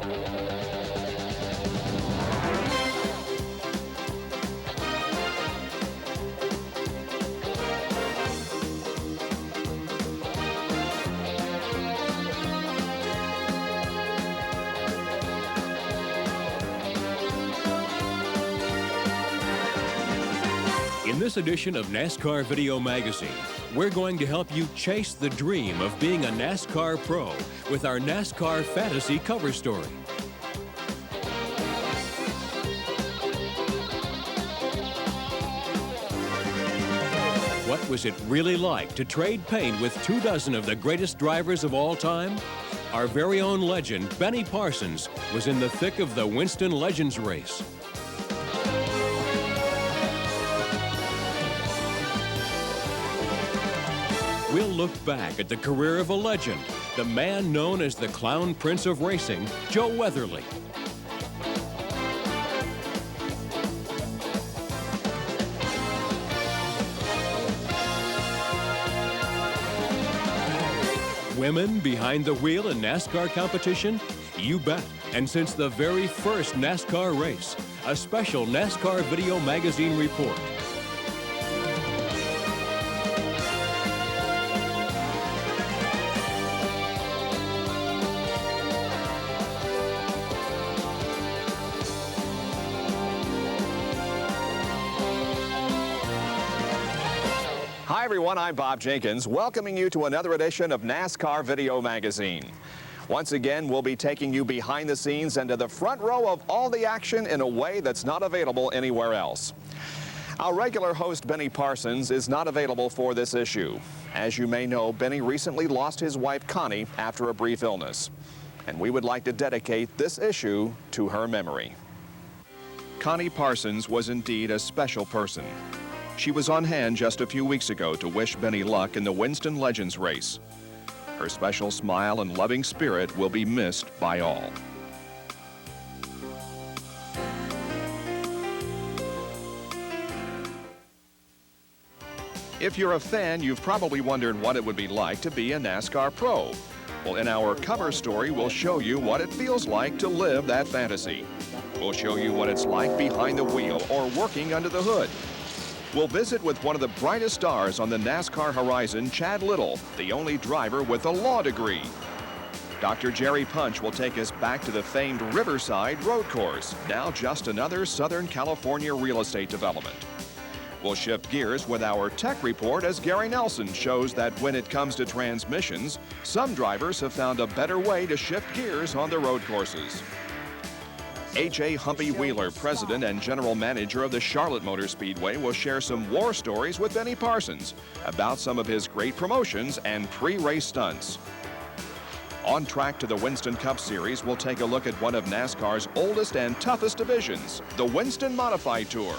In this edition of NASCAR Video Magazine, we're going to help you chase the dream of being a NASCAR pro with our NASCAR Fantasy cover story. What was it really like to trade paint with 24 of the greatest drivers of all time? Our very own legend, Benny Parsons, was in the thick of the Winston Legends race. We'll look back at the career of a legend, the man known as the Clown Prince of Racing, Joe Weatherly. Women behind the wheel in NASCAR competition? You bet. And since the very first NASCAR race, a special NASCAR Video Magazine report. Hi everyone, I'm Bob Jenkins, welcoming you to another edition of NASCAR Video Magazine. Once again, we'll be taking you behind the scenes and to the front row of all the action in a way that's not available anywhere else. Our regular host, Benny Parsons, is not available for this issue. As you may know, Benny recently lost his wife, Connie, after a brief illness. And we would like to dedicate this issue to her memory. Connie Parsons was indeed a special person. She was on hand just a few weeks ago to wish Benny luck in the Winston Legends race. Her special smile and loving spirit will be missed by all. If you're a fan, you've probably wondered what it would be like to be a NASCAR pro. Well, in our cover story, we'll show you what it feels like to live that fantasy. We'll show you what it's like behind the wheel or working under the hood. We'll visit with one of the brightest stars on the NASCAR horizon, Chad Little, the only driver with a law degree. Dr. Jerry Punch will take us back to the famed Riverside road course, now just another Southern California real estate development. We'll shift gears with our tech report as Gary Nelson shows that when it comes to transmissions, some drivers have found a better way to shift gears on the road courses. H.A. Humpy Wheeler, president and general manager of the Charlotte Motor Speedway, will share some war stories with Benny Parsons about some of his great promotions and pre-race stunts. On track to the Winston Cup Series, we'll take a look at one of NASCAR's oldest and toughest divisions, the Winston Modified Tour.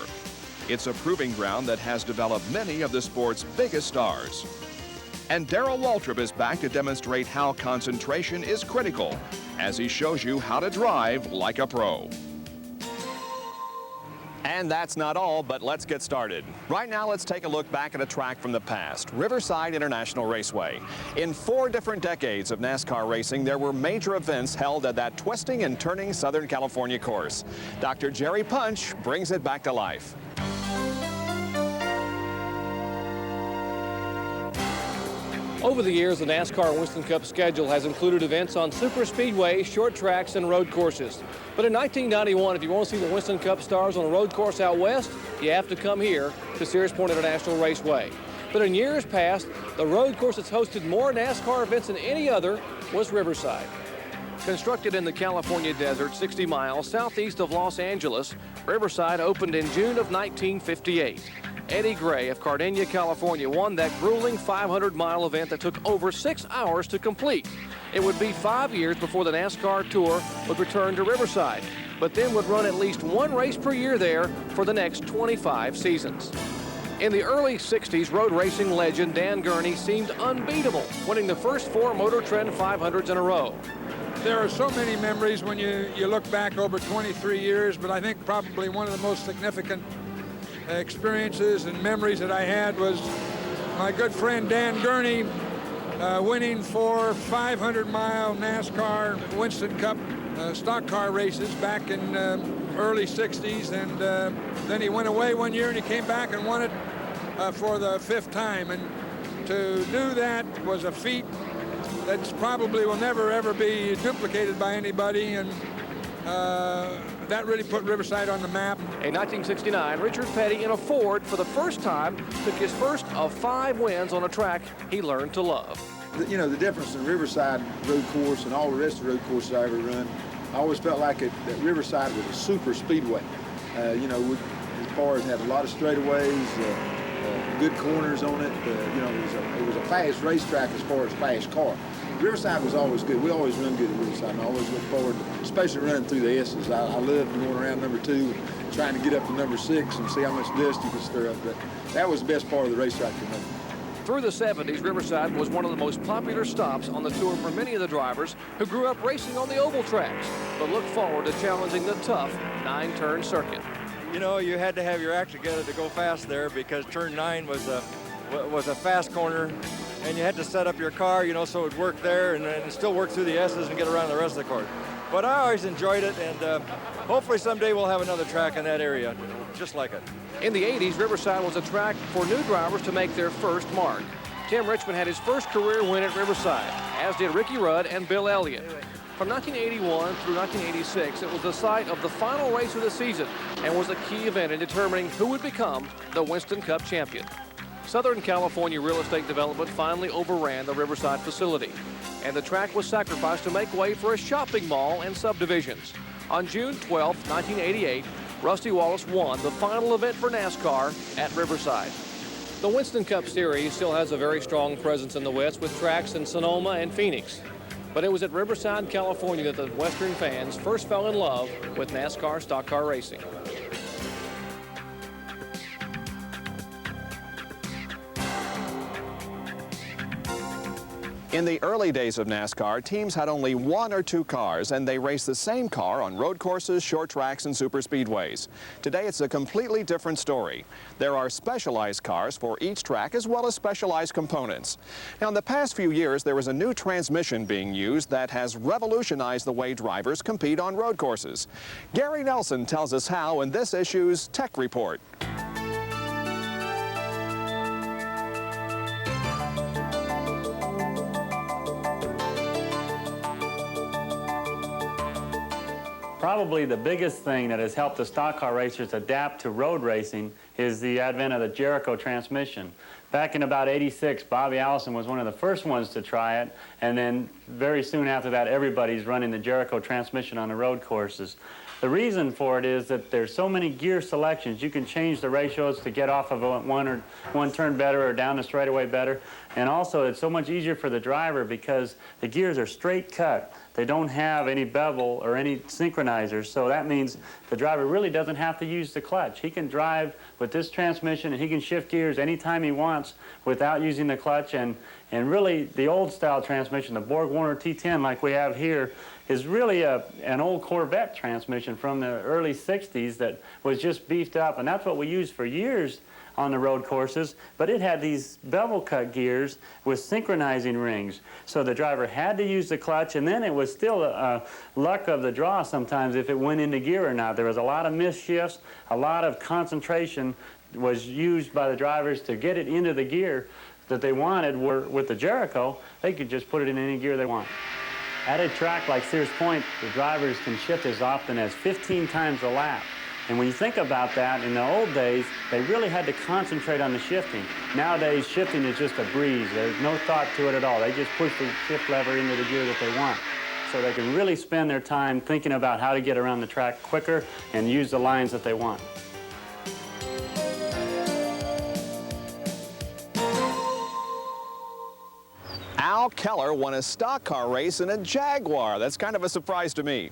It's a proving ground that has developed many of the sport's biggest stars. And Darrell Waltrip is back to demonstrate how concentration is critical as he shows you how to drive like a pro. And that's not all, but let's get started. Right now, let's take a look back at a track from the past, Riverside International Raceway. In 4 different decades of NASCAR racing, there were major events held at that twisting and turning Southern California course. Dr. Jerry Punch brings it back to life. Over the years, the NASCAR Winston Cup schedule has included events on super speedways, short tracks, and road courses. But in 1991, if you want to see the Winston Cup stars on a road course out west, you have to come here to Sears Point International Raceway. But in years past, the road course that's hosted more NASCAR events than any other was Riverside. Constructed in the California desert 60 miles southeast of Los Angeles, Riverside opened in June of 1958. Eddie Gray of Cardeña, California, won that grueling 500-mile event that took over 6 hours to complete. It would be 5 years before the NASCAR Tour would return to Riverside, but then would run at least 1 race per year there for the next 25 seasons. In the early 60s, road racing legend Dan Gurney seemed unbeatable, winning the first 4 Motor Trend 500s in a row. There are so many memories when you look back over 23 years, but I think probably one of the most significant experiences and memories that I had was my good friend Dan Gurney winning 4 500-mile NASCAR Winston Cup stock car races back in early 60s, and then he went away one year and he came back and won it for the 5th time. And to do that was a feat that probably will never ever be duplicated by anybody, and that really put Riverside on the map. In 1969, Richard Petty in a Ford for the first time took his first of 5 wins on a track he learned to love. You know, the difference in Riverside road course and all the rest of the road courses I ever run, I always felt like that Riverside was a super speedway. You know, as far as had a lot of straightaways, good corners on it. You know, it was a fast racetrack as far as fast car. Riverside was always good. We always run good at Riverside, and I always look forward to, especially running through the S's. I love going around number 2, trying to get up to number 6 and see how much dust you can stir up. But that was the best part of the racetrack for me. Through the 70s, Riverside was one of the most popular stops on the tour for many of the drivers who grew up racing on the oval tracks, but look forward to challenging the tough 9-turn circuit. You know, you had to have your act together to go fast there, because turn 9 was a fast corner, and you had to set up your car, you know, so it would work there and still work through the S's and get around the rest of the course. But I always enjoyed it, and hopefully someday we'll have another track in that area just like it. In the 80s, Riverside was a track for new drivers to make their first mark. Tim Richmond had his first career win at Riverside, as did Ricky Rudd and Bill Elliott. From 1981 through 1986, it was the site of the final race of the season and was a key event in determining who would become the Winston Cup champion. Southern California real estate development finally overran the Riverside facility, and the track was sacrificed to make way for a shopping mall and subdivisions. On June 12, 1988, Rusty Wallace won the final event for NASCAR at Riverside. The Winston Cup Series still has a very strong presence in the West with tracks in Sonoma and Phoenix. But it was at Riverside, California that the Western fans first fell in love with NASCAR stock car racing. In the early days of NASCAR, teams had only 1 or 2 cars, and they raced the same car on road courses, short tracks, and super speedways. Today, it's a completely different story. There are specialized cars for each track, as well as specialized components. Now, in the past few years, there is a new transmission being used that has revolutionized the way drivers compete on road courses. Gary Nelson tells us how in this issue's Tech Report. Probably the biggest thing that has helped the stock car racers adapt to road racing is the advent of the Jericho transmission. Back in about '86, Bobby Allison was one of the first ones to try it, and then very soon after that, everybody's running the Jericho transmission on the road courses. The reason for it is that there's so many gear selections. You can change the ratios to get off of one turn better or down the straightaway better. And also, it's so much easier for the driver because the gears are straight cut. They don't have any bevel or any synchronizers, so that means the driver really doesn't have to use the clutch. He can drive with this transmission, and he can shift gears anytime he wants without using the clutch. And really, the old-style transmission, the Borg-Warner T10 like we have here, is really an old Corvette transmission from the early 60s that was just beefed up, and that's what we used for years on the road courses, but it had these bevel cut gears with synchronizing rings. So the driver had to use the clutch, and then it was still luck of the draw sometimes if it went into gear or not. There was a lot of missed shifts, a lot of concentration was used by the drivers to get it into the gear that they wanted. With the Jericho, they could just put it in any gear they want. At a track like Sears Point, the drivers can shift as often as 15 times a lap. And when you think about that, in the old days, they really had to concentrate on the shifting. Nowadays, shifting is just a breeze. There's no thought to it at all. They just push the shift lever into the gear that they want. So they can really spend their time thinking about how to get around the track quicker and use the lines that they want. Al Keller won a stock car race in a Jaguar. That's kind of a surprise to me.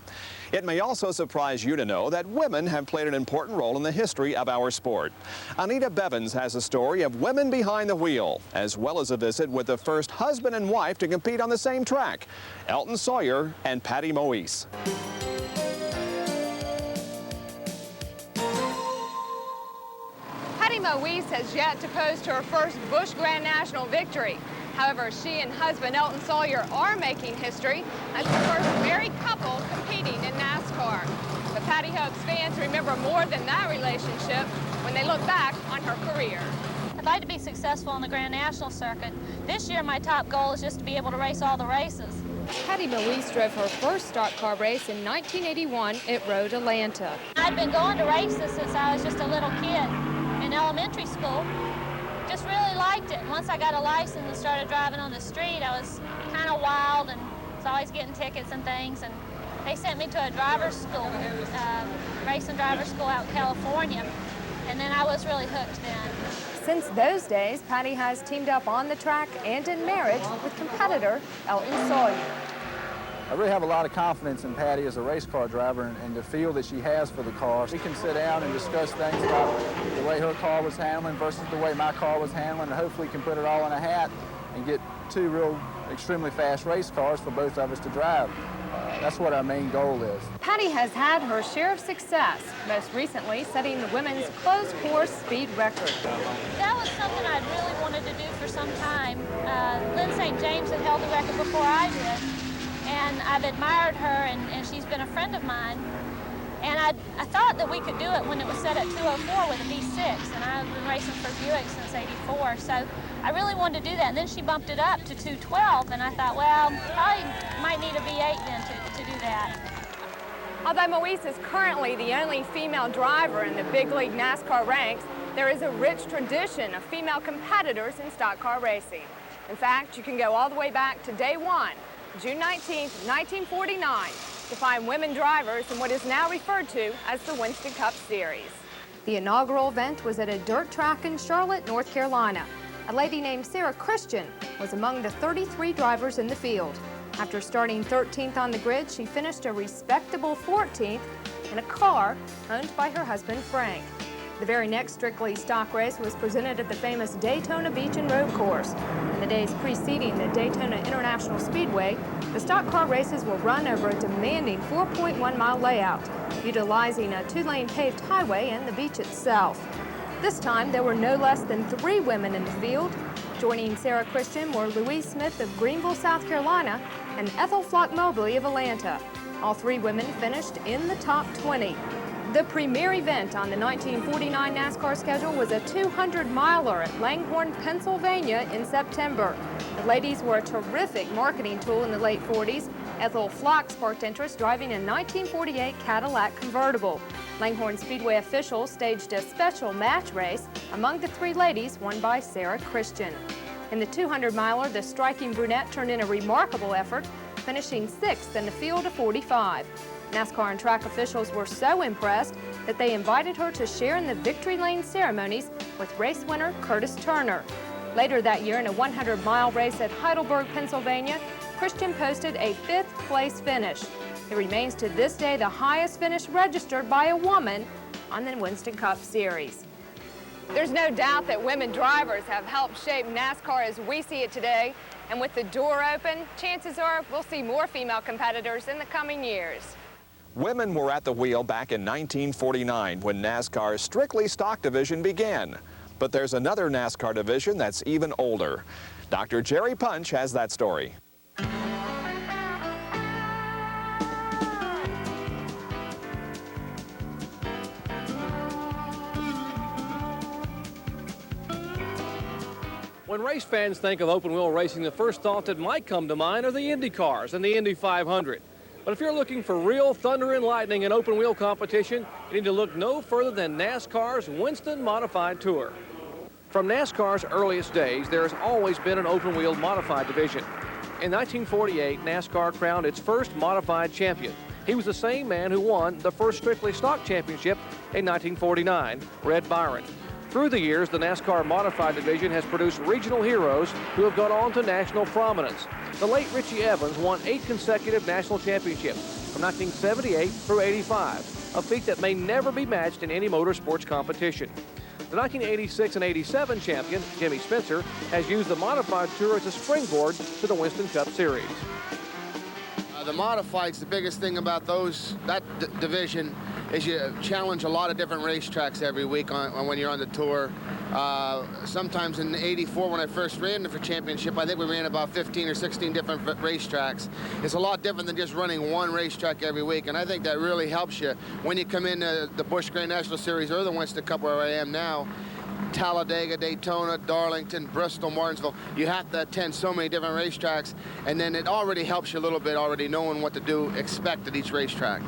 It may also surprise you to know that women have played an important role in the history of our sport. Anita Bevins has a story of women behind the wheel, as well as a visit with the first husband and wife to compete on the same track, Elton Sawyer and Patty Moise. Patty Moise has yet to post her first Busch Grand National victory. However, she and husband Elton Sawyer are making history as the first married couple competing in NASCAR. But Patty hopes fans remember more than that relationship when they look back on her career. I'd like to be successful on the Grand National circuit. This year, my top goal is just to be able to race all the races. Patty Moise drove her first stock car race in 1981 at Road Atlanta. I'd been going to races since I was just a little kid in elementary school. Just really liked it. Once I got a license and started driving on the street, I was kind of wild and was always getting tickets and things. And they sent me to a driver's school, racing driver's school out in California. And then I was really hooked then. Since those days, Patty has teamed up on the track and in marriage with competitor Elton Sawyer. I really have a lot of confidence in Patty as a race car driver and the feel that she has for the car. We can sit down and discuss things about the way her car was handling versus the way my car was handling, and hopefully can put it all in a hat and get two real extremely fast race cars for both of us to drive. That's what our main goal is. Patty has had her share of success, most recently setting the women's closed course speed record. That was something I'd really wanted to do for some time. Lynn St. James had held the record before I did, and I've admired her, and she's been a friend of mine. And I thought that we could do it when it was set at 204 with a V6, and I've been racing for Buick since '84, so I really wanted to do that. And then she bumped it up to 212, and I thought, well, probably might need a V8 then to do that. Although Moise is currently the only female driver in the big league NASCAR ranks, there is a rich tradition of female competitors in stock car racing. In fact, you can go all the way back to day one, June 19th, 1949, to find women drivers in what is now referred to as the Winston Cup Series. The inaugural event was at a dirt track in Charlotte, North Carolina. A lady named Sarah Christian was among the 33 drivers in the field. After starting 13th on the grid, she finished a respectable 14th in a car owned by her husband, Frank. The very next strictly stock race was presented at the famous Daytona Beach and Road Course. In the days preceding the Daytona International Speedway, the stock car races were run over a demanding 4.1-mile layout, utilizing a 2-lane paved highway and the beach itself. This time, there were no less than 3 women in the field. Joining Sarah Christian were Louise Smith of Greenville, South Carolina, and Ethel Flock Mobley of Atlanta. All 3 women finished in the top 20. The premier event on the 1949 NASCAR schedule was a 200-miler at Langhorne, Pennsylvania in September. The ladies were a terrific marketing tool in the late 40s. Ethel Flock sparked interest driving a 1948 Cadillac convertible. Langhorne Speedway officials staged a special match race among the 3 ladies, won by Sarah Christian. In the 200-miler, the striking brunette turned in a remarkable effort, finishing 6th in the field of 45. NASCAR and track officials were so impressed that they invited her to share in the victory lane ceremonies with race winner Curtis Turner. Later that year, in a 100-mile race at Heidelberg, Pennsylvania, Christian posted a 5th place finish. It remains to this day the highest finish registered by a woman on the Winston Cup Series. There's no doubt that women drivers have helped shape NASCAR as we see it today. And with the door open, chances are we'll see more female competitors in the coming years. Women were at the wheel back in 1949 when NASCAR's strictly stock division began. But there's another NASCAR division that's even older. Dr. Jerry Punch has that story. When race fans think of open-wheel racing, the first thought that might come to mind are the Indy cars and the Indy 500. But if you're looking for real thunder and lightning in open-wheel competition, you need to look no further than NASCAR's Winston Modified Tour. From NASCAR's earliest days, there has always been an open-wheel modified division. In 1948, NASCAR crowned its first modified champion. He was the same man who won the first strictly stock championship in 1949, Red Byron. Through the years, the NASCAR Modified Division has produced regional heroes who have gone on to national prominence. The late Richie Evans won 8 consecutive national championships from 1978 through '85, a feat that may never be matched in any motorsports competition. The 1986 and '87 champion, Jimmy Spencer, has used the Modified Tour as a springboard to the Winston Cup Series. The Modified's the biggest thing about that division is you challenge a lot of different racetracks every week when you're on the tour. Sometimes in '84, when I first ran for championship, I think we ran about 15 or 16 different racetracks. It's a lot different than just running one racetrack every week, and I think that really helps you when you come into the Busch Grand National Series or the Winston Cup where I am now. Talladega, Daytona, Darlington, Bristol, Martinsville. You have to attend so many different racetracks, and then it already helps you a little bit already knowing what to do, expect at each racetrack.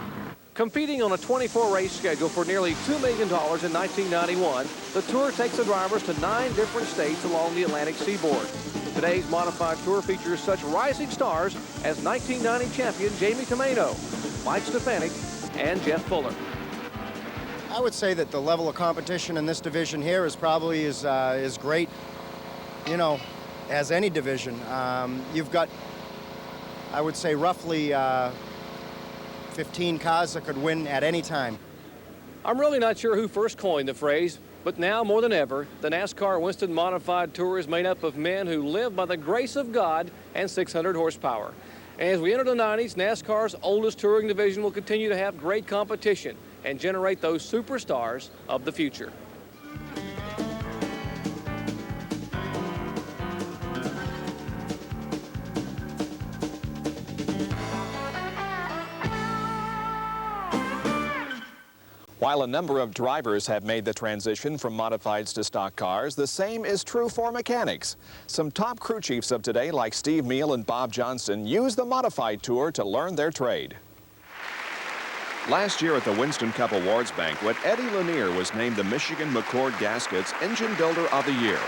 Competing on a 24-race schedule for nearly $2 million in 1991, the Tour takes the drivers to 9 different states along the Atlantic seaboard. Today's modified Tour features such rising stars as 1990 champion Jamie Tomeno, Mike Stefanik, and Jeff Fuller. I would say that the level of competition in this division here is probably as great, you know, as any division. You've got, I would say, roughly 15 cars that could win at any time. I'm really not sure who first coined the phrase, but now more than ever, the NASCAR Winston Modified Tour is made up of men who live by the grace of God and 600 horsepower. And as we enter the 90s, NASCAR's oldest touring division will continue to have great competition and generate those superstars of the future. While a number of drivers have made the transition from modifieds to stock cars, the same is true for mechanics. Some top crew chiefs of today, like Steve Meal and Bob Johnson, use the modified tour to learn their trade. Last year at the Winston Cup Awards banquet, Eddie Lanier was named the Michigan McCord Gaskets Engine Builder of the Year.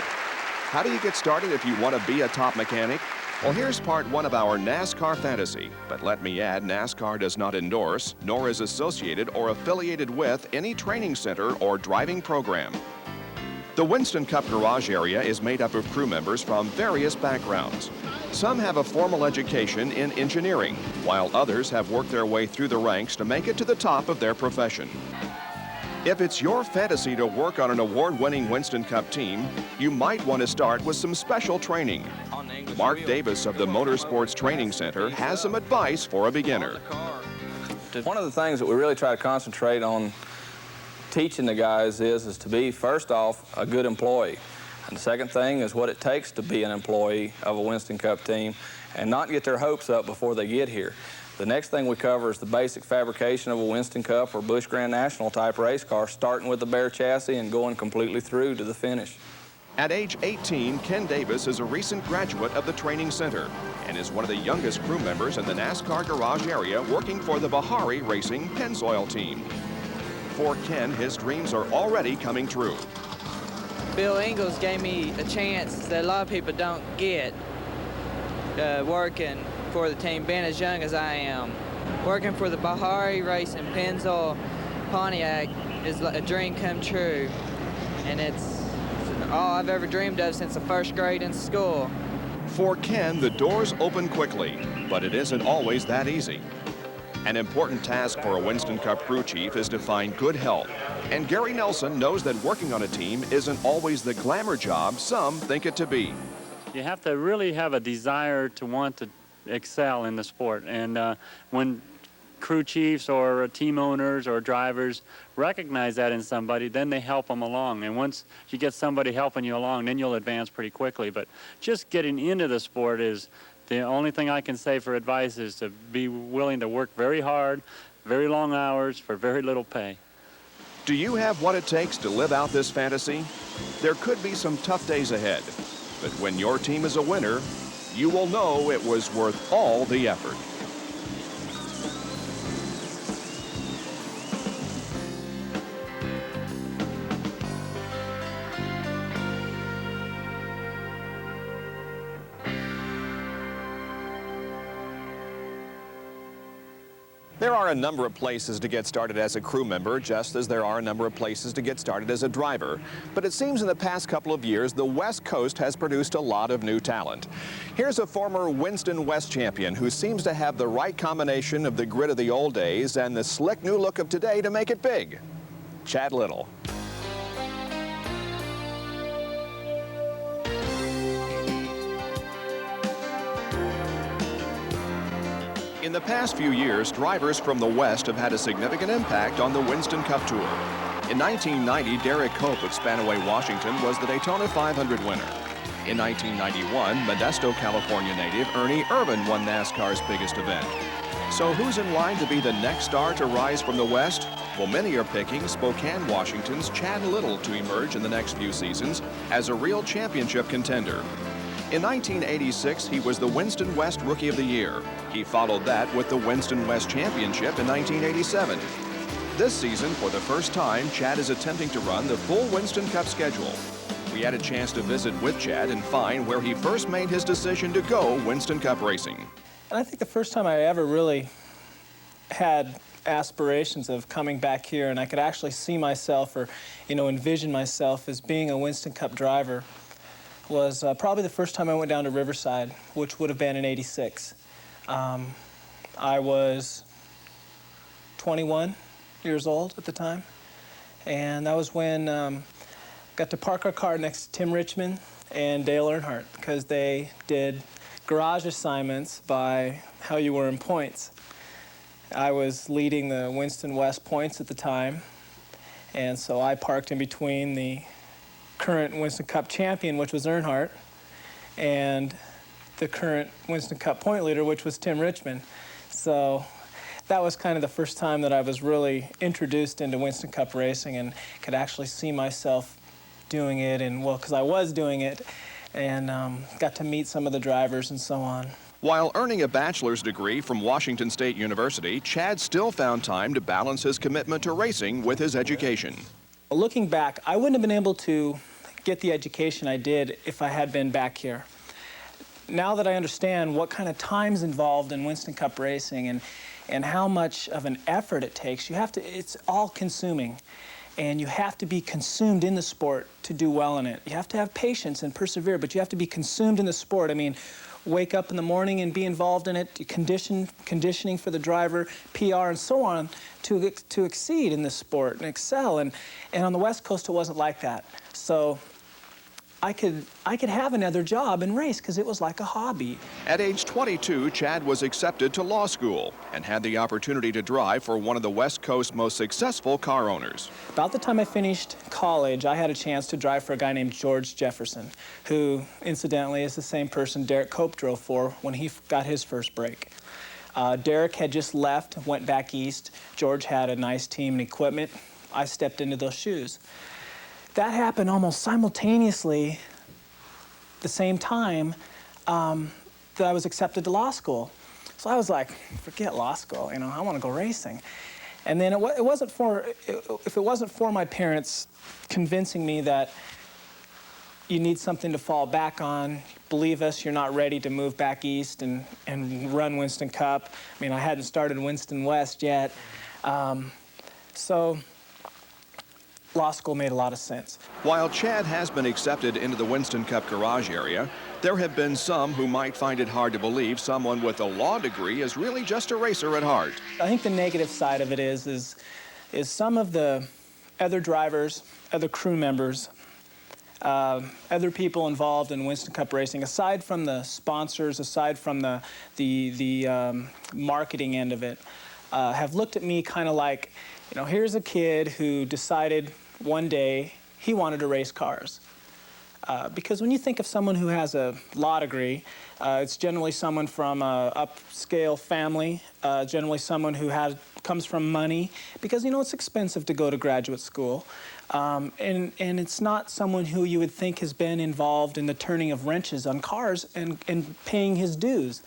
How do you get started if you want to be a top mechanic? Well, here's part 1 of our NASCAR Fantasy. But let me add, NASCAR does not endorse, nor is associated or affiliated with any training center or driving program. The Winston Cup garage area is made up of crew members from various backgrounds. Some have a formal education in engineering, while others have worked their way through the ranks to make it to the top of their profession. If it's your fantasy to work on an award-winning Winston Cup team, you might want to start with some special training. Mark Davis of the Motorsports Training Center has some advice for a beginner. One of the things that we really try to concentrate on teaching the guys is to be, first off, a good employee. And the second thing is what it takes to be an employee of a Winston Cup team and not get their hopes up before they get here. The next thing we cover is the basic fabrication of a Winston Cup or Busch Grand National type race car, starting with the bare chassis and going completely through to the finish. At age 18, Ken Davis is a recent graduate of the training center and is one of the youngest crew members in the NASCAR garage area working for the Bahari Racing Pennzoil team. For Ken, his dreams are already coming true. Bill Ingalls gave me a chance that a lot of people don't get working for the team, being as young as I am. Working for the Bahari Racing Pennzoil Pontiac is a dream come true, and it's all I've ever dreamed of since the first grade in school. For Ken, the doors open quickly, but it isn't always that easy. An important task for a Winston Cup crew chief is to find good help. And Gary Nelson knows that working on a team isn't always the glamour job some think it to be. You have to really have a desire to want to excel in the sport. And when crew chiefs or team owners or drivers recognize that in somebody, then they help them along. And once you get somebody helping you along, then you'll advance pretty quickly. But just getting into the sport is the only thing I can say for advice is to be willing to work very hard, very long hours for very little pay. Do you have what it takes to live out this fantasy? There could be some tough days ahead, but when your team is a winner, you will know it was worth all the effort. There are a number of places to get started as a crew member, just as there are a number of places to get started as a driver. But it seems in the past couple of years, the West Coast has produced a lot of new talent. Here's a former Winston West champion who seems to have the right combination of the grit of the old days and the slick new look of today to make it big. Chad Little. In In the past few years, drivers from the West have had a significant impact on the Winston Cup Tour. In 1990, Derek Cope of Spanaway, Washington was the Daytona 500 winner. In 1991, Modesto, California native Ernie Irvan won NASCAR's biggest event. So who's in line to be the next star to rise from the West? Well, many are picking Spokane, Washington's Chad Little to emerge in the next few seasons as a real championship contender. In 1986, he was the Winston West Rookie of the Year. He followed that with the Winston West Championship in 1987. This season, for the first time, Chad is attempting to run the full Winston Cup schedule. We had a chance to visit with Chad and find where he first made his decision to go Winston Cup racing. And I think the first time I ever really had aspirations of coming back here and I could actually see myself or, envision myself as being a Winston Cup driver was probably the first time I went down to Riverside, which would have been in '86. I was 21 years old at the time, and that was when got to park our car next to Tim Richmond and Dale Earnhardt because they did garage assignments by how you were in points. I was leading the Winston West points at the time, and so I parked in between the current Winston Cup champion, which was Earnhardt, and the current Winston Cup point leader, which was Tim Richmond. So that was kind of the first time that I was really introduced into Winston Cup racing and could actually see myself doing it, and well, because I was doing it, and got to meet some of the drivers and so on. While earning a bachelor's degree from Washington State University, Chad still found time to balance his commitment to racing with his education. Looking back, I wouldn't have been able to get the education I did if I had been back here. Now that I understand what kind of time's involved in Winston Cup racing and how much of an effort it takes, it's all consuming. And you have to be consumed in the sport to do well in it. You have to have patience and persevere, but you have to be consumed in the sport. I mean, wake up in the morning and be involved in it, conditioning for the driver, PR, and so on to exceed in this sport and excel. And on the West Coast, it wasn't like that. So I could have another job and race because it was like a hobby. At age 22, Chad was accepted to law school and had the opportunity to drive for one of the West Coast's most successful car owners. About the time I finished college, I had a chance to drive for a guy named George Jefferson, who incidentally is the same person Derek Cope drove for when he got his first break. Derek had just left, went back east. George had a nice team and equipment. I stepped into those shoes. That happened almost simultaneously, the same time that I was accepted to law school. So I was like, forget law school, I want to go racing. And then if it wasn't for my parents convincing me that you need something to fall back on, believe us, you're not ready to move back east and run Winston Cup. I mean, I hadn't started Winston West yet. So law school made a lot of sense. While Chad has been accepted into the Winston Cup garage area, there have been some who might find it hard to believe someone with a law degree is really just a racer at heart. I think the negative side of it is some of the other drivers, other crew members, other people involved in Winston Cup racing, aside from the sponsors, aside from the marketing end of it, have looked at me kind of like, here's a kid who decided one day he wanted to race cars. Because when you think of someone who has a law degree, it's generally someone from an upscale family, generally someone who comes from money, because it's expensive to go to graduate school. And it's not someone who you would think has been involved in the turning of wrenches on cars and paying his dues.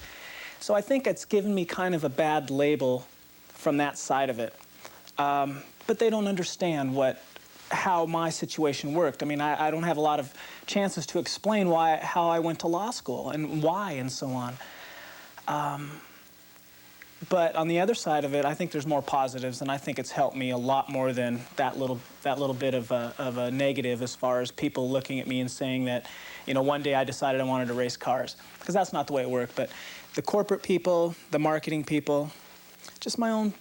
So I think it's given me kind of a bad label from that side of it. But they don't understand how my situation worked. I mean, I don't have a lot of chances to explain how I went to law school and why and so on. But on the other side of it, I think there's more positives, and I think it's helped me a lot more than that little bit of a negative as far as people looking at me and saying that, one day I decided I wanted to race cars, because that's not the way it worked. But the corporate people, the marketing people, just my own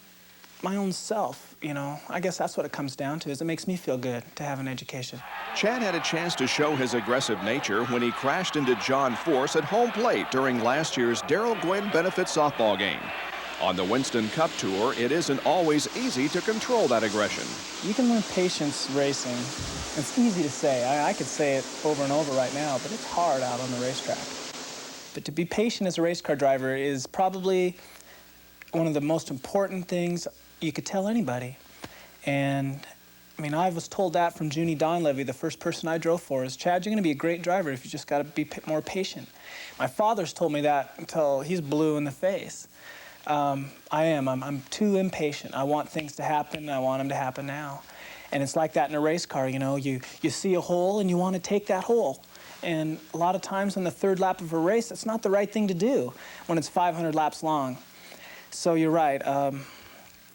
self, I guess that's what it comes down to, is it makes me feel good to have an education. Chad had a chance to show his aggressive nature when he crashed into John Force at home plate during last year's Darrell Gwynn benefit softball game. On the Winston Cup Tour, it isn't always easy to control that aggression. You can learn patience racing. It's easy to say. I could say it over and over right now, but it's hard out on the racetrack. But to be patient as a race car driver is probably one of the most important things you could tell anybody. And I mean, I was told that from Junie Donlevy, the first person I drove for, is, Chad, you're going to be a great driver if you just got to be more patient. My father's told me that until he's blue in the face. I'm too impatient. I want things to happen. I want them to happen now. And it's like that in a race car, you know. You see a hole and you want to take that hole. And a lot of times on the third lap of a race, it's not the right thing to do when it's 500 laps long. So you're right.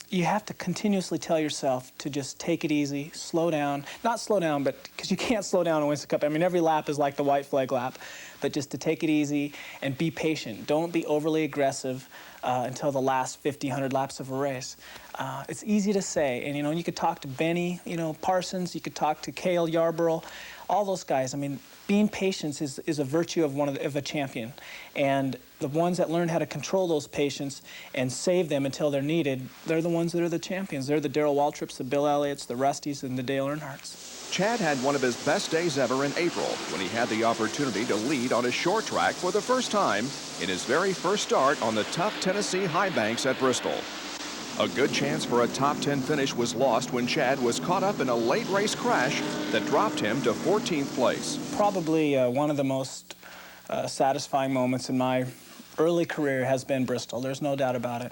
You have to continuously tell yourself to just take it easy, slow down. Not slow down, but because you can't slow down in Winston Cup. I mean, every lap is like the white flag lap. But just to take it easy and be patient. Don't be overly aggressive until the last 50, 100 laps of a race. It's easy to say. And, you know, you could talk to Benny, you know, Parsons. You could talk to Cale Yarborough. All those guys. I mean, being patient is a virtue of a champion. And the ones that learn how to control those patients and save them until they're needed, they're the ones that are the champions. They're the Darrell Waltrips, the Bill Elliots, the Rusties, and the Dale Earnhardts. Chad had one of his best days ever in April when he had the opportunity to lead on a short track for the first time in his very first start on the tough Tennessee high banks at Bristol. A good chance for a top 10 finish was lost when Chad was caught up in a late race crash that dropped him to 14th place. Probably one of the most satisfying moments in my early career has been Bristol. There's no doubt about it.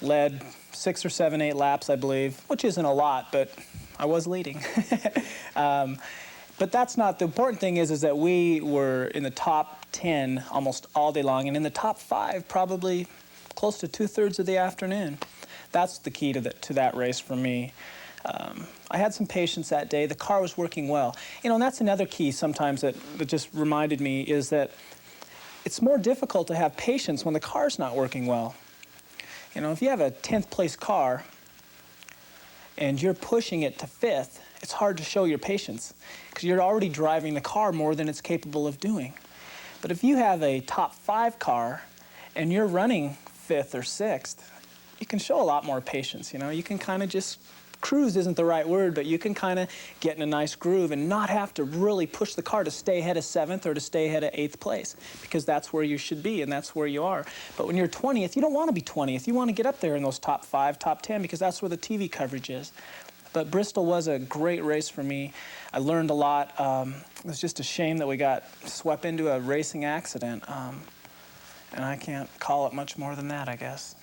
Led 6 or 7, 8 laps, I believe, which isn't a lot, but I was leading. But that's not, the important thing is that we were in the top 10 almost all day long, and in the top 5 probably close to 2/3 of the afternoon. That's the key to that race for me. I had some patience that day. The car was working well. You know, and that's another key sometimes that just reminded me is that it's more difficult to have patience when the car's not working well. You know, if you have a 10th place car and you're pushing it to 5th, it's hard to show your patience because you're already driving the car more than it's capable of doing. But if you have a top 5 car and you're running 5th or 6th, you can show a lot more patience, you know. You can kind of just, cruise isn't the right word, but you can kind of get in a nice groove and not have to really push the car to stay ahead of 7th or to stay ahead of 8th place, because that's where you should be and that's where you are. But when you're 20th, you don't want to be 20th. You want to get up there in those top 5, top 10, because that's where the TV coverage is. But Bristol was a great race for me. I learned a lot. It was just a shame that we got swept into a racing accident. And I can't call it much more than that, I guess.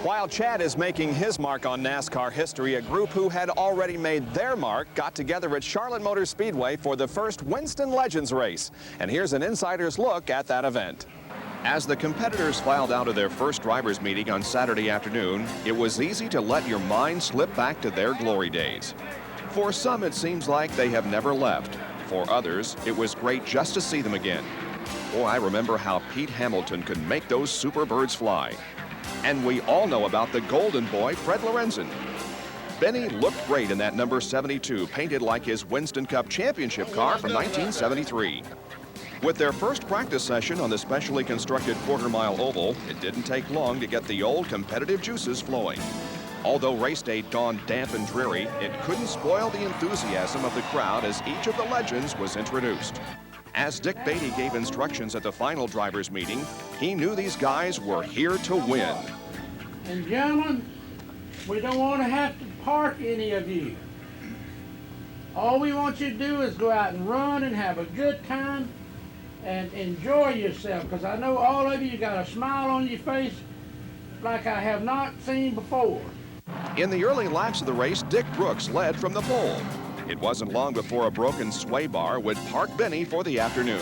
While Chad is making his mark on NASCAR history, a group who had already made their mark got together at Charlotte Motor Speedway for the first Winston Legends race. And here's an insider's look at that event. As the competitors filed out of their first drivers' meeting on Saturday afternoon, it was easy to let your mind slip back to their glory days. For some, it seems like they have never left. For others, it was great just to see them again. Boy, I remember how Pete Hamilton could make those super birds fly. And we all know about the golden boy, Fred Lorenzen. Benny looked great in that number 72, painted like his Winston Cup championship car from 1973. With their first practice session on the specially constructed quarter-mile oval, it didn't take long to get the old competitive juices flowing. Although race day dawned damp and dreary, it couldn't spoil the enthusiasm of the crowd as each of the legends was introduced. As Dick Beatty gave instructions at the final drivers' meeting, he knew these guys were here to win. And gentlemen, we don't want to have to park any of you. All we want you to do is go out and run and have a good time and enjoy yourself, because I know all of you got a smile on your face like I have not seen before. In the early laps of the race, Dick Brooks led from the pole. It wasn't long before a broken sway bar would park Benny for the afternoon.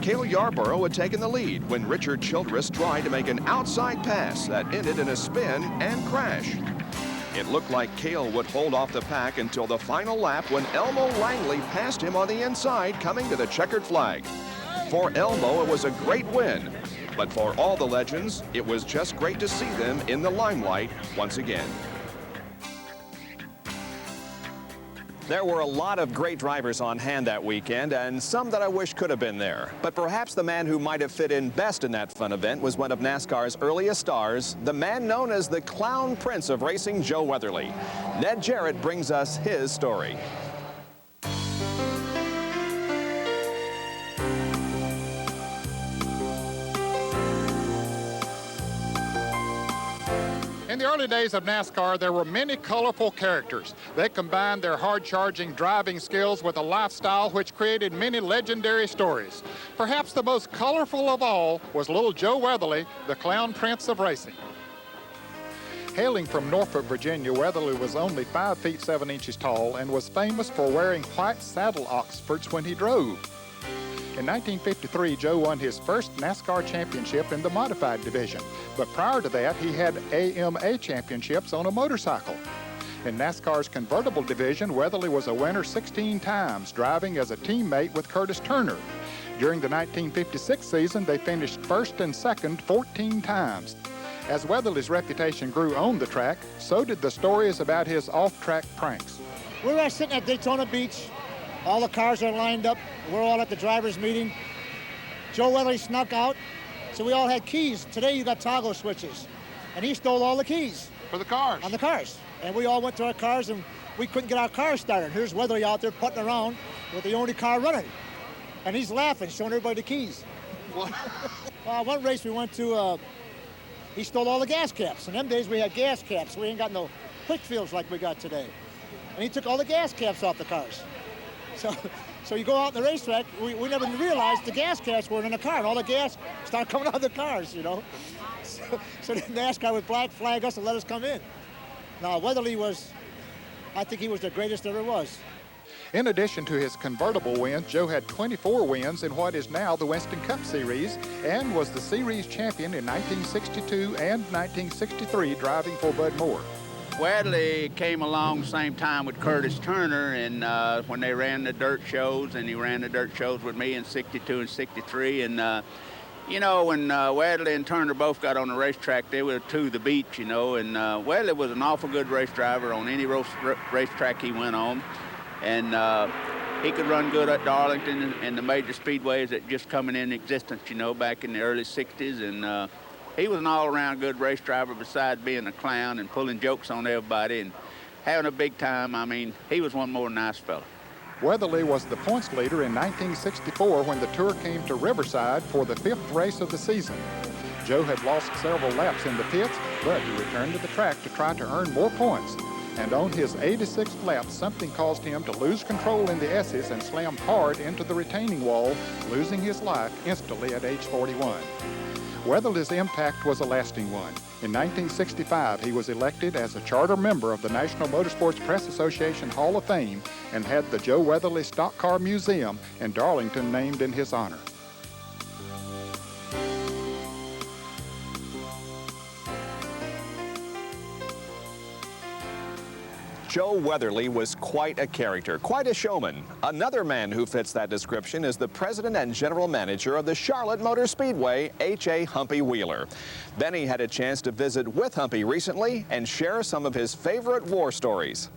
Cale Yarborough had taken the lead when Richard Childress tried to make an outside pass that ended in a spin and crash. It looked like Cale would hold off the pack until the final lap when Elmo Langley passed him on the inside, coming to the checkered flag. For Elmo, it was a great win. But for all the legends, it was just great to see them in the limelight once again. There were a lot of great drivers on hand that weekend, and some that I wish could have been there. But perhaps the man who might have fit in best in that fun event was one of NASCAR's earliest stars, the man known as the Clown Prince of Racing, Joe Weatherly. Ned Jarrett brings us his story. In the early days of NASCAR, there were many colorful characters. They combined their hard-charging driving skills with a lifestyle which created many legendary stories. Perhaps the most colorful of all was little Joe Weatherly, the Clown Prince of Racing. Hailing from Norfolk, Virginia, Weatherly was only 5 feet 7 inches tall and was famous for wearing white saddle oxfords when he drove. In 1953, Joe won his first NASCAR championship in the modified division, but prior to that, he had AMA championships on a motorcycle. In NASCAR's convertible division, Weatherly was a winner 16 times, driving as a teammate with Curtis Turner. During the 1956 season, they finished first and second 14 times. As Weatherly's reputation grew on the track, so did the stories about his off-track pranks. We were sitting at Daytona Beach. All the cars are lined up. We're all at the driver's meeting. Joe Weatherly snuck out, so we all had keys. Today you got toggle switches, and he stole all the keys. For the cars? On the cars. And we all went to our cars, and we couldn't get our car started. Here's Weatherly out there putting around with the only car running. And he's laughing, showing everybody the keys. One race we went to, he stole all the gas caps. In them days we had gas caps. We ain't got no quick fields like we got today. And he took all the gas caps off the cars. So you go out in the racetrack, we never realized the gas caps weren't in the car, and all the gas started coming out of the cars, you know. So the NASCAR would black flag us and let us come in. Now, Weatherly I think he was the greatest there ever was. In addition to his convertible wins, Joe had 24 wins in what is now the Winston Cup Series and was the series champion in 1962 and 1963, driving for Bud Moore. Weatherly came along the same time with Curtis Turner, and when they ran the dirt shows, and he ran the dirt shows with me in 62 and 63. And, you know, when Weatherly and Turner both got on the racetrack, they were to the beach, you know, and Weatherly was an awful good race driver on any racetrack he went on. And he could run good at Darlington and the major speedways that just coming in existence, you know, back in the early 60s. And he was an all-around good race driver besides being a clown and pulling jokes on everybody and having a big time. I mean, he was one more nice fella. Weatherly was the points leader in 1964 when the Tour came to Riverside for the 5th race of the season. Joe had lost several laps in the pits, but he returned to the track to try to earn more points. And on his 86th lap, something caused him to lose control in the S's and slam hard into the retaining wall, losing his life instantly at age 41. Weatherly's impact was a lasting one. In 1965, he was elected as a charter member of the National Motorsports Press Association Hall of Fame and had the Joe Weatherly Stock Car Museum in Darlington named in his honor. Joe Weatherly was quite a character, quite a showman. Another man who fits that description is the president and general manager of the Charlotte Motor Speedway, H.A. Humpy Wheeler. Benny had a chance to visit with Humpy recently and share some of his favorite war stories.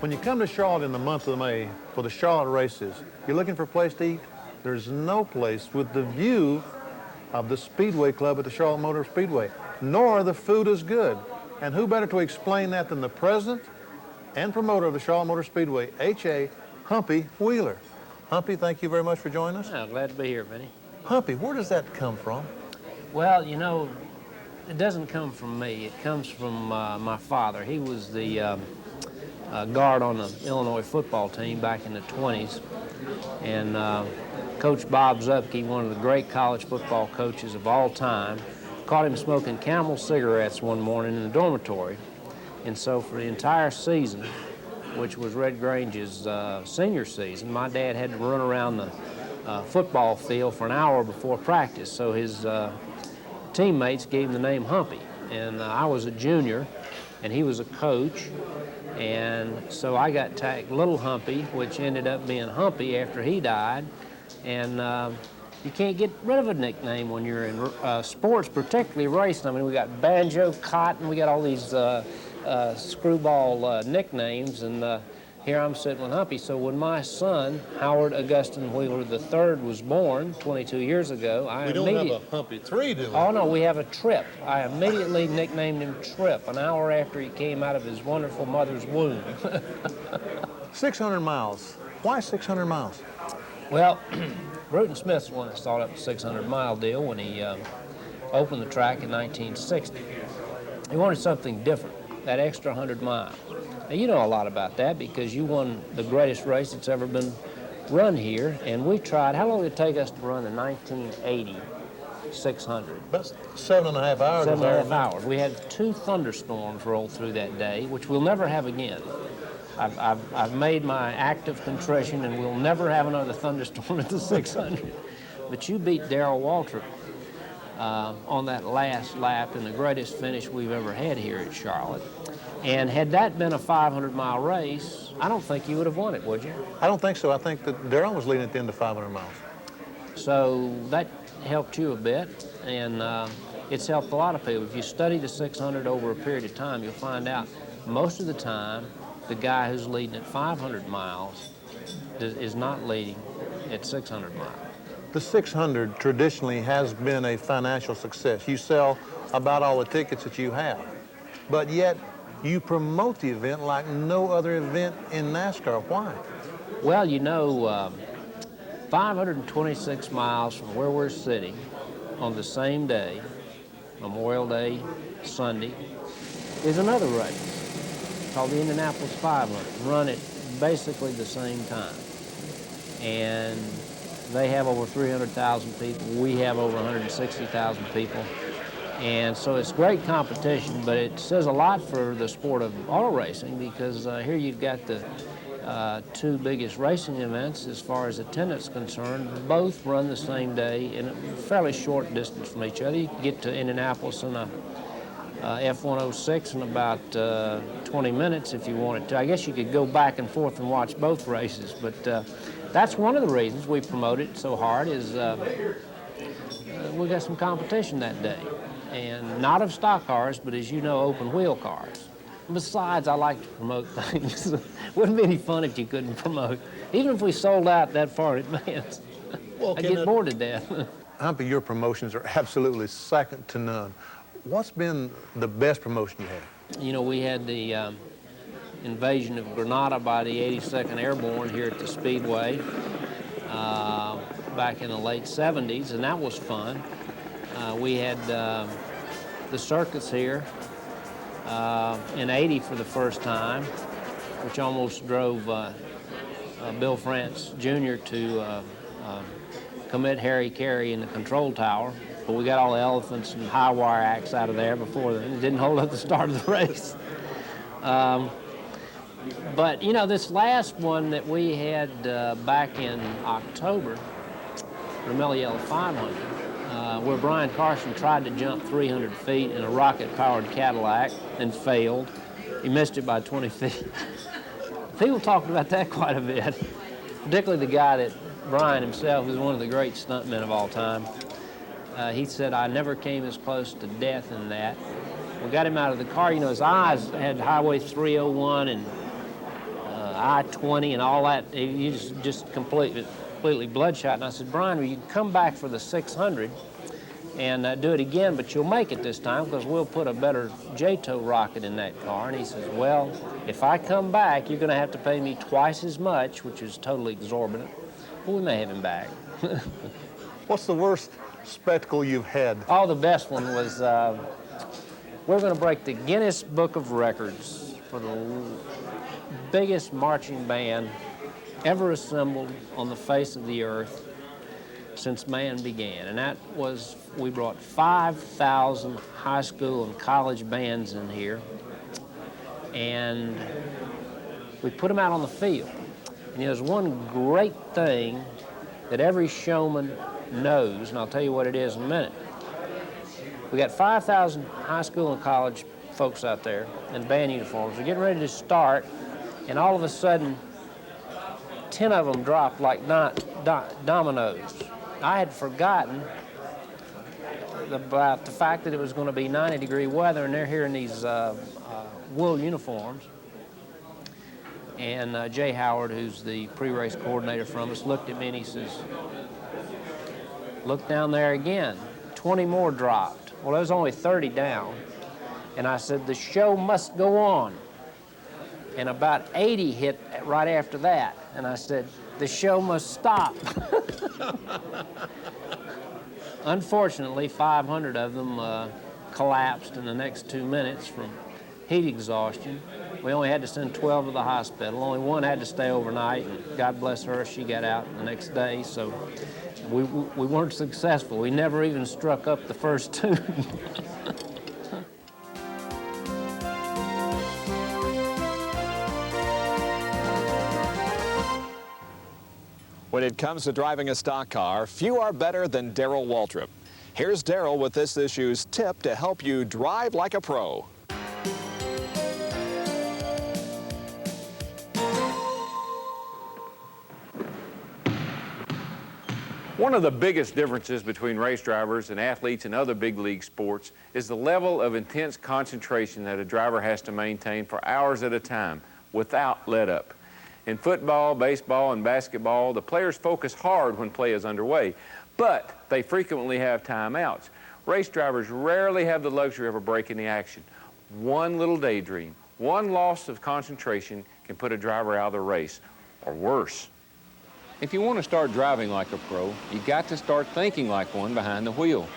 When you come to Charlotte in the month of May for the Charlotte races, you're looking for a place to eat? There's no place with the view of the Speedway Club at the Charlotte Motor Speedway, nor the food is good. And who better to explain that than the president and promoter of the Charlotte Motor Speedway, H.A. Humpy Wheeler. Humpy, thank you very much for joining us. Oh, glad to be here, Benny. Humpy, where does that come from? Well, you know, it doesn't come from me. It comes from my father. He was the guard on the Illinois football team back in the 20s. And Coach Bob Zupke, one of the great college football coaches of all time, caught him smoking Camel cigarettes one morning in the dormitory. And so for the entire season, which was Red Grange's senior season, my dad had to run around the football field for an hour before practice. So his teammates gave him the name Humpy. And I was a junior, and he was a coach. And so I got tagged Little Humpy, which ended up being Humpy after he died. And You can't get rid of a nickname when you're in sports, particularly racing. I mean, we got Banjo, Cotton, we got all these screwball nicknames, and here I'm sitting with Humpy. So when my son, Howard Augustine Wheeler III, was born 22 years ago, We don't have a Humpy 3, do we? Oh, no, we have a Trip. I immediately nicknamed him Trip, an hour after he came out of his wonderful mother's womb. 600 miles. Why 600 miles? Well, Bruton Smith's the one that started up the 600-mile deal when he opened the track in 1960. He wanted something different, that extra 100 miles. Now, you know a lot about that because you won the greatest race that's ever been run here, and we tried. How long did it take us to run the 1980 600? About 7.5 hours. 7.5 hours. We had 2 thunderstorms roll through that day, which we'll never have again. I've made my act of contrition, and we'll never have another thunderstorm at the 600. But you beat Darrell Waltrip on that last lap in the greatest finish we've ever had here at Charlotte. And had that been a 500-mile race, I don't think you would have won it, would you? I don't think so. I think that Darrell was leading at the end of 500 miles. So that helped you a bit, and it's helped a lot of people. If you study the 600 over a period of time, you'll find out most of the time the guy who's leading at 500 miles is not leading at 600 miles. The 600 traditionally has been a financial success. You sell about all the tickets that you have, but yet you promote the event like no other event in NASCAR. Why? Well, you know, 526 miles from where we're sitting on the same day, Memorial Day, Sunday, is another race called the Indianapolis 500, run at basically the same time. And they have over 300,000 people. We have over 160,000 people. And so it's great competition, but it says a lot for the sport of auto racing because here you've got the 2 biggest racing events as far as attendance concerned. Both run the same day in a fairly short distance from each other. You can get to Indianapolis in a F-106 in about 20 minutes if you wanted to. I guess you could go back and forth and watch both races, but that's one of the reasons we promote it so hard is we got some competition that day. And not of stock cars, but as you know, open wheel cars. Besides, I like to promote things. Wouldn't be any fun if you couldn't promote. Even if we sold out that far in advance, I'd get bored to death. Humpy, your promotions are absolutely second to none. What's been the best promotion you had? You know, we had the invasion of Grenada by the 82nd Airborne here at the Speedway back in the late 70s, and that was fun. We had the circus here in '80 for the first time, which almost drove Bill France Jr. to commit Harry Carey in the control tower. But we got all the elephants and high wire acts out of there before it didn't hold up the start of the race. But, you know, this last one that we had back in October, the Melliella 500, where Brian Carson tried to jump 300 feet in a rocket-powered Cadillac and failed. He missed it by 20 feet. People talked about that quite a bit, particularly the guy that Brian himself, who's one of the great stuntmen of all time. He said, I never came as close to death in that. We got him out of the car. You know, his eyes had Highway 301 and I-20 and all that. He was just completely bloodshot. And I said, Brian, will you come back for the 600 and do it again, but you'll make it this time because we'll put a better JTOW rocket in that car. And he says, well, if I come back, you're going to have to pay me twice as much, which is totally exorbitant. But we may have him back. What's the worst spectacle you've had? Oh, the best one was we're going to break the Guinness Book of Records for the biggest marching band ever assembled on the face of the earth since man began. And that was, we brought 5,000 high school and college bands in here, and we put them out on the field. And there's one great thing that every showman knows, and I'll tell you what it is in a minute. We got 5,000 high school and college folks out there in band uniforms. We're getting ready to start, and all of a sudden, 10 of them dropped like dominoes I had forgotten about the fact that it was going to be 90-degree weather, and they're here in these wool uniforms. And Jay Howard, who's the pre-race coordinator from us, looked at me and he says, "Look down there again. 20 more dropped." Well, there was only 30 down. And I said, "The show must go on." And about 80 hit right after that. And I said, "The show must stop." Unfortunately, 500 of them collapsed in the next 2 minutes from heat exhaustion. We only had to send 12 to the hospital. Only one had to stay overnight, and God bless her, she got out the next day. So we weren't successful. We never even struck up the first tune. When it comes to driving a stock car, few are better than Darrell Waltrip. Here's Darrell with this issue's tip to help you drive like a pro. One of the biggest differences between race drivers and athletes in other big league sports is the level of intense concentration that a driver has to maintain for hours at a time without let-up. In football, baseball, and basketball, the players focus hard when play is underway, but they frequently have timeouts. Race drivers rarely have the luxury of a break in the action. One little daydream, one loss of concentration can put a driver out of the race, or worse. If you want to start driving like a pro, you got to start thinking like one behind the wheel.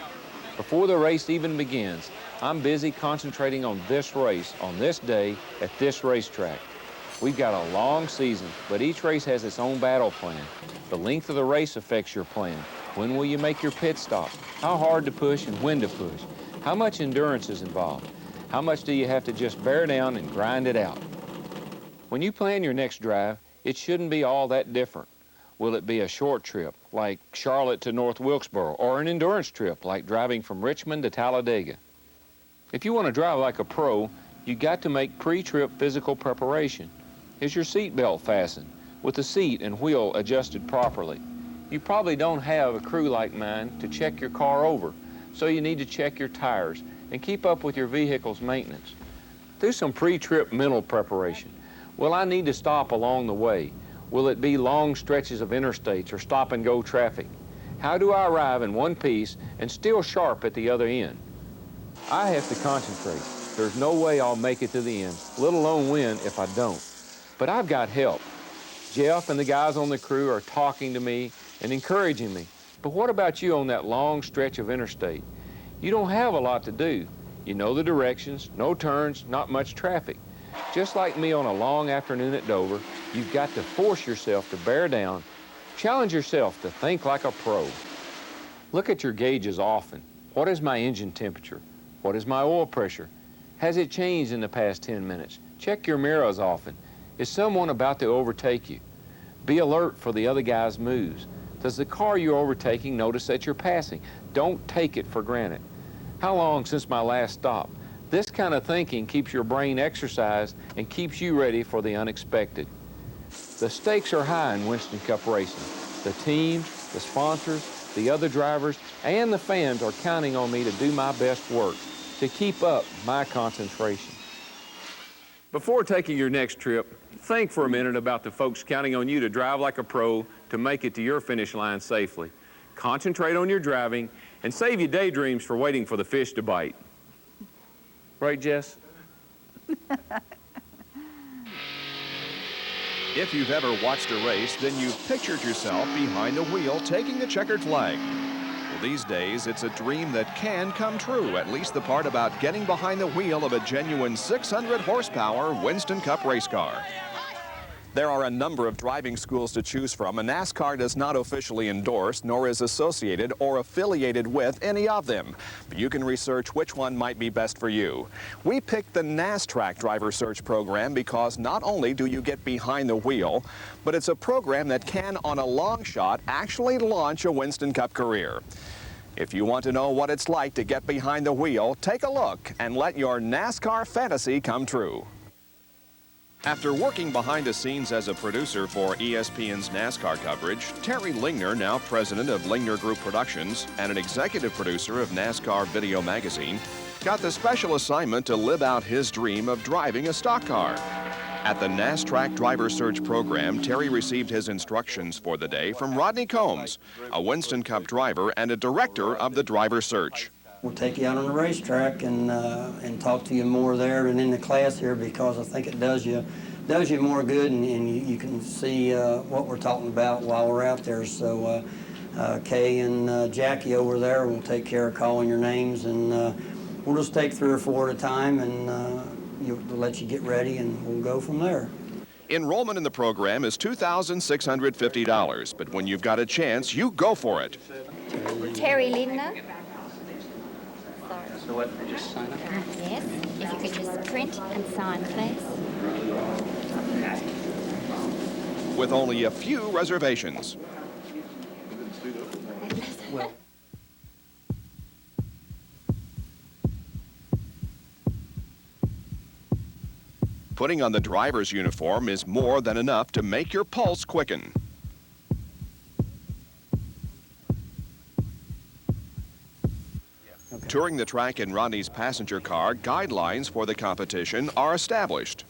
Before the race even begins, I'm busy concentrating on this race, on this day, at this racetrack. We've got a long season, but each race has its own battle plan. The length of the race affects your plan. When will you make your pit stop? How hard to push and when to push? How much endurance is involved? How much do you have to just bear down and grind it out? When you plan your next drive, it shouldn't be all that different. Will it be a short trip, like Charlotte to North Wilkesboro, or an endurance trip, like driving from Richmond to Talladega? If you want to drive like a pro, you got to make pre-trip physical preparation. Is your seat belt fastened, with the seat and wheel adjusted properly? You probably don't have a crew like mine to check your car over, so you need to check your tires and keep up with your vehicle's maintenance. Do some pre-trip mental preparation. Will I need to stop along the way? Will it be long stretches of interstates or stop-and-go traffic? How do I arrive in one piece and still sharp at the other end? I have to concentrate. There's no way I'll make it to the end, let alone win if I don't. But I've got help. Jeff and the guys on the crew are talking to me and encouraging me. But what about you on that long stretch of interstate? You don't have a lot to do. You know the directions, no turns, not much traffic. Just like me on a long afternoon at Dover, you've got to force yourself to bear down. Challenge yourself to think like a pro. Look at your gauges often. What is my engine temperature? What is my oil pressure? Has it changed in the past 10 minutes? Check your mirrors often. Is someone about to overtake you? Be alert for the other guy's moves. Does the car you're overtaking notice that you're passing? Don't take it for granted. How long since my last stop? This kind of thinking keeps your brain exercised and keeps you ready for the unexpected. The stakes are high in Winston Cup racing. The teams, the sponsors, the other drivers, and the fans are counting on me to do my best work, to keep up my concentration. Before taking your next trip, think for a minute about the folks counting on you to drive like a pro to make it to your finish line safely. Concentrate on your driving and save your daydreams for waiting for the fish to bite. Right, Jess? If you've ever watched a race, then you've pictured yourself behind the wheel taking the checkered flag. Well, these days, it's a dream that can come true, at least the part about getting behind the wheel of a genuine 600 horsepower Winston Cup race car. There are a number of driving schools to choose from, and NASCAR does not officially endorse nor is associated or affiliated with any of them. But you can research which one might be best for you. We picked the NASTRAC driver search program because not only do you get behind the wheel, but it's a program that can, on a long shot, actually launch a Winston Cup career. If you want to know what it's like to get behind the wheel, take a look and let your NASCAR fantasy come true. After working behind the scenes as a producer for ESPN's NASCAR coverage, Terry Lingner, now president of Lingner Group Productions and an executive producer of NASCAR Video Magazine, got the special assignment to live out his dream of driving a stock car. At the NASTRAC Driver Search program, Terry received his instructions for the day from Rodney Combs, a Winston Cup driver and a director of the Driver Search. We'll take you out on the racetrack and talk to you more there than in the class here, because I think it does you more good, and you can see what we're talking about while we're out there. So Kay and Jackie over there will take care of calling your names, and we'll just take 3 or 4 at a time, and we'll let you get ready, and we'll go from there. Enrollment in the program is $2,650, but when you've got a chance, you go for it. Terry Lindner. So what, just sign up? Yes, if you could just print and sign, please. With only a few reservations. Well. Putting on the driver's uniform is more than enough to make your pulse quicken. Touring the track in Rodney's passenger car, guidelines for the competition are established.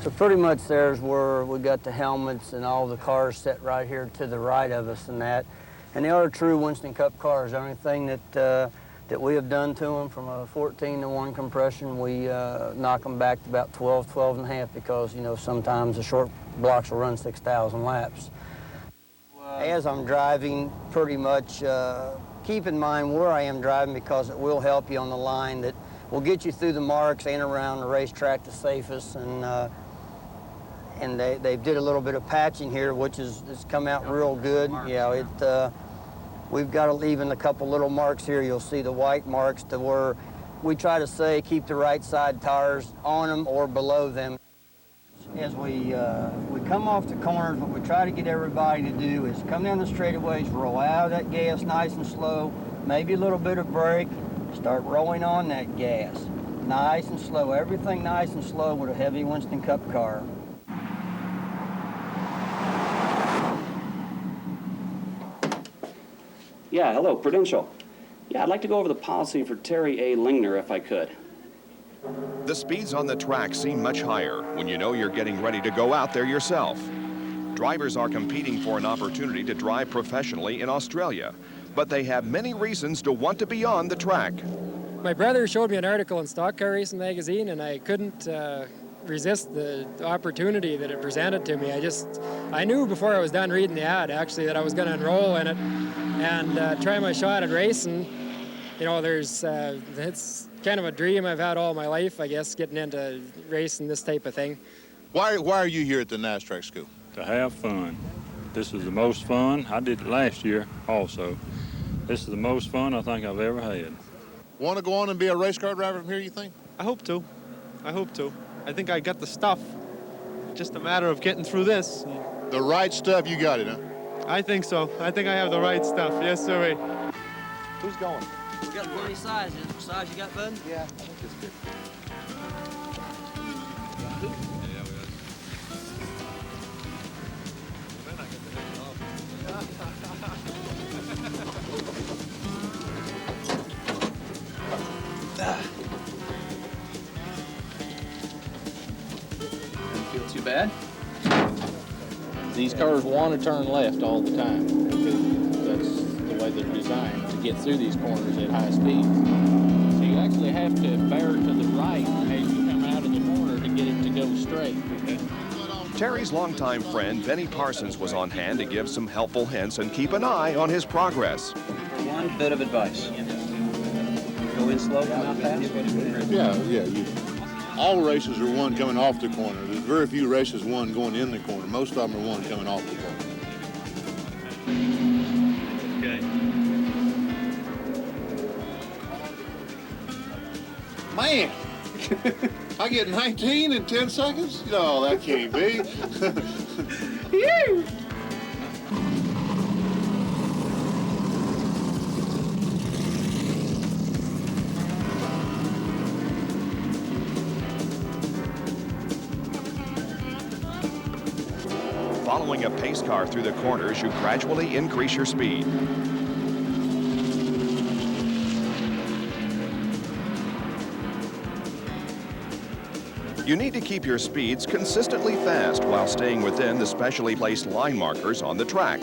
So pretty much there's where we got the helmets and all the cars set right here to the right of us and that. And they are true Winston Cup cars. The only thing that we have done to them, from a 14-to-1 compression, we knock them back to about 12 and a half, because, you know, sometimes the short blocks will run 6,000 laps. As I'm driving, pretty much keep in mind where I am driving, because it will help you on the line. That will get you through the marks and around the racetrack the safest. And they did a little bit of patching here, which has come out real good. Yeah, we've got even a couple little marks here. You'll see the white marks, to where we try to say keep the right side tires on them or below them. As we come off the corners, what we try to get everybody to do is come down the straightaways, roll out of that gas nice and slow, maybe a little bit of brake, start rolling on that gas. Nice and slow, everything nice and slow with a heavy Winston Cup car. Yeah, hello, Prudential. Yeah, I'd like to go over the policy for Terry A. Lingner, if I could. The speeds on the track seem much higher when you know you're getting ready to go out there yourself. Drivers are competing for an opportunity to drive professionally in Australia, but they have many reasons to want to be on the track. My brother showed me an article in Stock Car Racing magazine, and I couldn't resist the opportunity that it presented to me. I knew before I was done reading the ad, actually, that I was going to enroll in it and try my shot at racing. You know, it's kind of a dream I've had all my life, I guess, getting into racing this type of thing. Why are you here at the NASCAR school? To have fun. This is the most fun. I did it last year also. This is the most fun I think I've ever had. Want to go on and be a race car driver from here, you think? I hope to. I think I got the stuff. Just a matter of getting through this. The right stuff, you got it, huh? I think so. I think I have the right stuff. Yes, sir. Who's going? We got plenty of sizes. What size you got, bud? Yeah, I think it's good. Doesn't feel too bad. These cars want to turn left all the time, because that's the way they're designed to get through these corners at high speeds. So you actually have to bear to the right as you come out of the corner to get it to go straight. Terry's longtime friend, Benny Parsons, was on hand to give some helpful hints and keep an eye on his progress. One bit of advice. Go in slow, come out fast. Yeah. All races are won coming off the corner. There's very few races won going in the corner. Most of them are won coming off the corner. Okay. Man, I get 19 in 10 seconds? No, that can't be. following a pace car through the corners, you gradually increase your speed. You need to keep your speeds consistently fast while staying within the specially placed line markers on the track.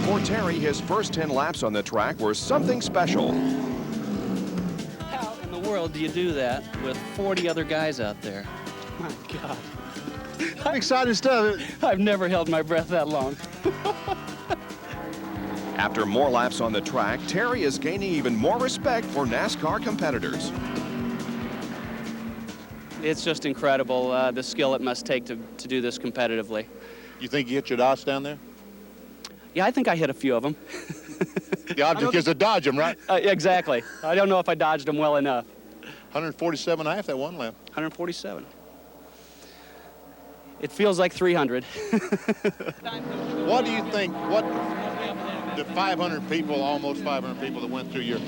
For Terry, his first 10 laps on the track were something special. How in the world do you do that with 40 other guys out there? My God. Exciting stuff. I've never held my breath that long. After more laps on the track, Terry is gaining even more respect for NASCAR competitors. It's just incredible, the skill it must take to do this competitively. You think you hit your dots down there? Yeah, I think I hit a few of them. The object is to dodge them, right? Exactly. I don't know if I dodged them well enough. 147 and a half that one lap. 147. It feels like 300. What do you think, what the 500 people, almost 500 people that went through your,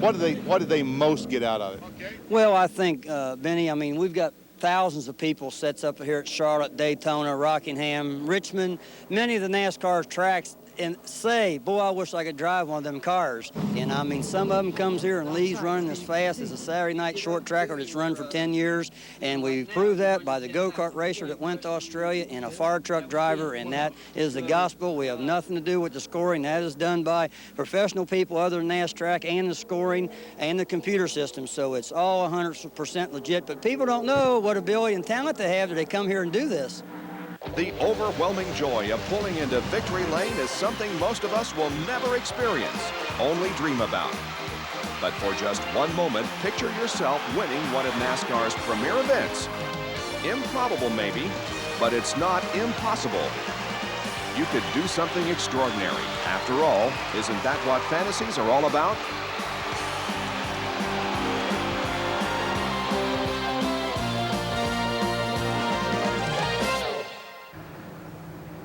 what did they most get out of it? Well, I think, Benny, I mean, we've got thousands of people sets up here at Charlotte, Daytona, Rockingham, Richmond, many of the NASCAR tracks, and say, boy, I wish I could drive one of them cars. And I mean, some of them comes here and leaves running as fast as a Saturday night short tracker that's run for 10 years. And we proved that by the go-kart racer that went to Australia and a fire truck driver, and that is the gospel. We have nothing to do with the scoring. That is done by professional people other than NASCAR and the scoring and the computer system. So it's all 100% legit. But people don't know what ability and talent they have that they come here and do this. The overwhelming joy of pulling into victory lane is something most of us will never experience, only dream about. But for just one moment, picture yourself winning one of NASCAR's premier events. Improbable maybe, but it's not impossible. You could do something extraordinary. After all, isn't that what fantasies are all about?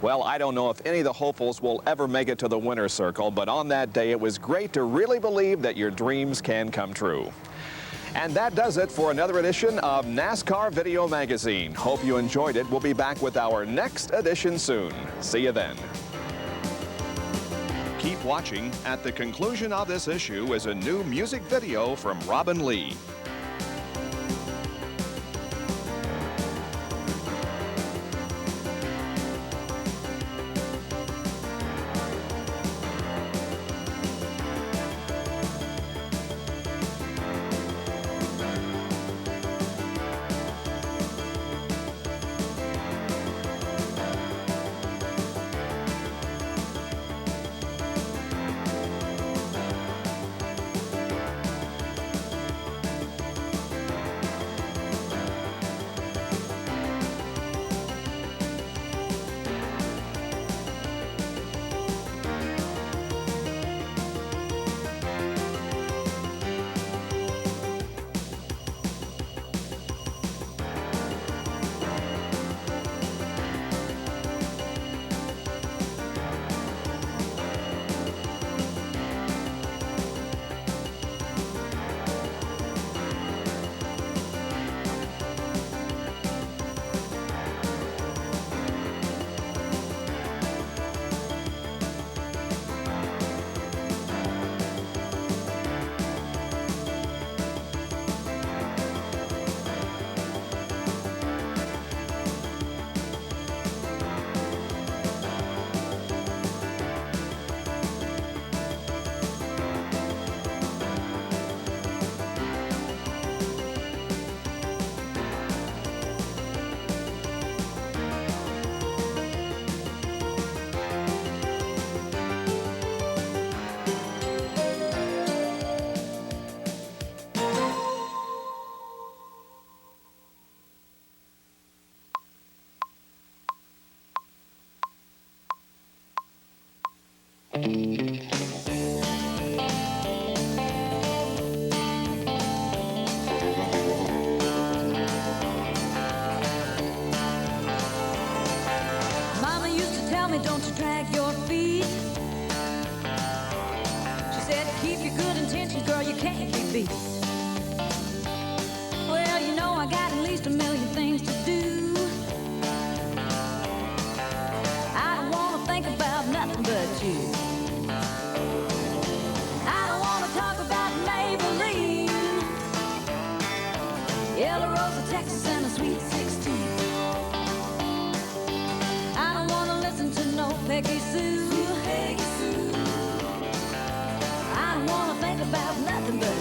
Well, I don't know if any of the hopefuls will ever make it to the winner's circle, but on that day, it was great to really believe that your dreams can come true. And that does it for another edition of NASCAR Video Magazine. Hope you enjoyed it. We'll be back with our next edition soon. See you then. Keep watching. At the conclusion of this issue is a new music video from Robin Lee. can't be beat. Well, you know I got at least a million things to do. I don't want to think about nothing but you. I don't want to talk about Maybelline, Yellow Rose of Texas, and a Sweet 16. I don't want to listen to no Peggy Sue. I don't want to think about nothing but